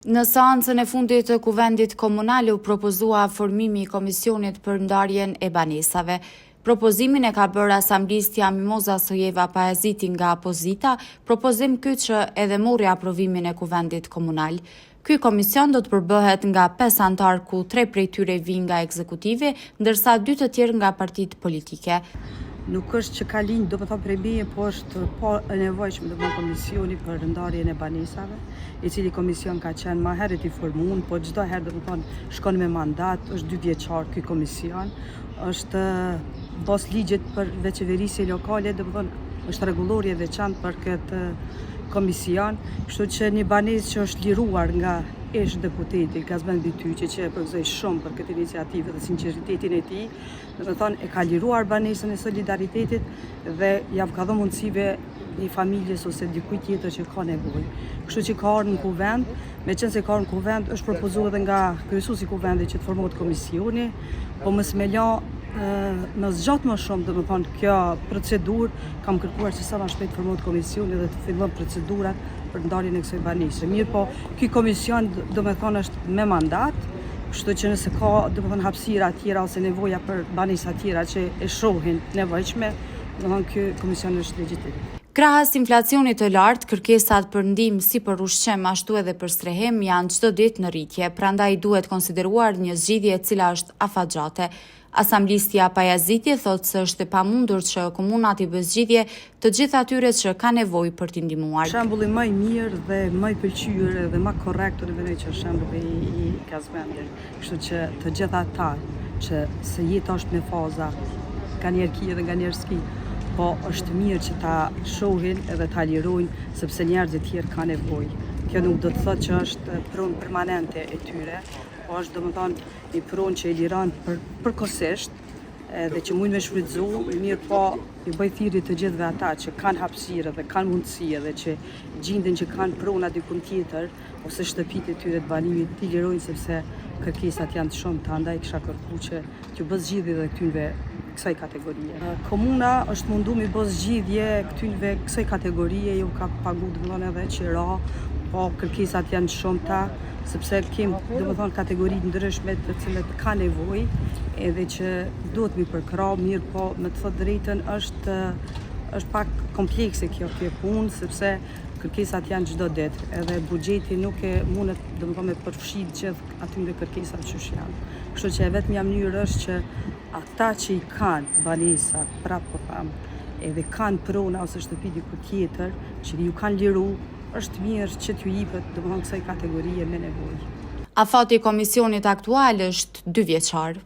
Në seancën e fundit të Kuvendit Komunal u propozua formimi i Komisionit për ndarjen e banesave. Propozimin e ka bërë asamblistja Mimoza Sojeva Pajaziti nga opozita, propozim ky që edhe mori aprovimin e Kuvendit Komunal. Ky komision do të përbëhet nga 5 antar ku 3 prej tyre vijnë nga ekzekutivi, ndërsa 2 të tjerë nga partitë politike. Nuk është që ka linjë, do të thonë prej meje, po është e nevojshme të komisioni për ndarjen e banesave, i cili komision ka qenë më herët i formuar, po çdo herë do të thonë shkon me mandat, është 2 vjeçar ky komision, është bos ligjit për veçeverisje lokale, do të thonë është rregullorje veçantë për këtë komision, kështu që një banesë që është liruar nga ish deputeti Gazmend Bityqi, që e përgëzoj shumë për këtë iniciativë dhe sinqeritetin e tij, do të thonë e ka liruar banesën e solidaritetit dhe ja ka dhënë mundësive një familjes ose dikujt tjetër që ka nevojë. Kështu që ka ardhur në kuvend, meqense ka ardhur në kuvend, është propozuar edhe nga kryesuesi i kuvendit që të formohet komisioni, po mos më la në zgjat më shumë, do të thonë kjo procedurë, kam kërkuar që sa më shpejt formohet komisioni dhe të fillojnë procedurat për ndarjen e kësaj banese. Mirë, po ky komision do të thonë është me mandat, kështu që nëse ka do të thonë hapësira të tjera ose nevoja për banesa të tjera që e shohin nevojshme, do të thonë ky komision është legjitim. Krahas inflacionit të lartë, kërkesat për ndihmë si për ushqim ashtu edhe për strehem janë çdo ditë në rritje, prandaj duhet konsideruar një zgjidhje e cila është afatgjate. Asamblistja Pajaziti thotë se është e pamundur që komunat i bëjë zgjidhje të gjithë atyre që ka nevojë për t'i ndihmuar. Shembulli më i mirë dhe më i pëlqyer dhe më korrekt do të vjen që shembulli i Gazmendit. Kështu që të gjithë ata që se jeta është me faza, nganjëherë ki dhe nganjëherë s'ki, po është mirë që ta shohin edhe ta lirojnë sepse njerëzit tjerë kanë nevojë. Kjo nuk do të thotë që është pronë permanente e tyre, po është domethënë një pronë që e liron përkohësisht dhe që mund me shfrytëzu, mirë po i bëj thirrje të gjithëve ata që kanë hapësirë dhe kanë mundësi edhe që gjenden që kanë prona diku tjetër ose shtëpitë e tyre të banimit t'i lirojnë sepse kërkesat janë të shumta, andaj kisha kërkuar që t'u bë zgjidhje dhe këtyre kësaj kategorie. Komuna është mundu mi bë zgjidhje këtyre kësaj kategorie, ju ka pagu domethënë edhe qira, po kërkesat janë të shumta, sepse kem domethënë kategori ndryshme të cilët ka nevojë edhe që duhet mi përkrah, mirë po me të thotë drejtën është pak komplekse kjo punë sepse kërkesat janë çdo ditë, edhe buxheti nuk e mundet domethënë me përfshit gjithë atyre kërkesat që janë. Kështu që vetëm mënyrë është që ata që i kanë banesa, prapë po tham, edhe kanë prona ose shtëpi diku tjetër, që ju kanë liru, është mirë që t'ju jepet domethënë kësaj kategorie me nevojë. Afati i komisionit aktual është 2 vjeçar.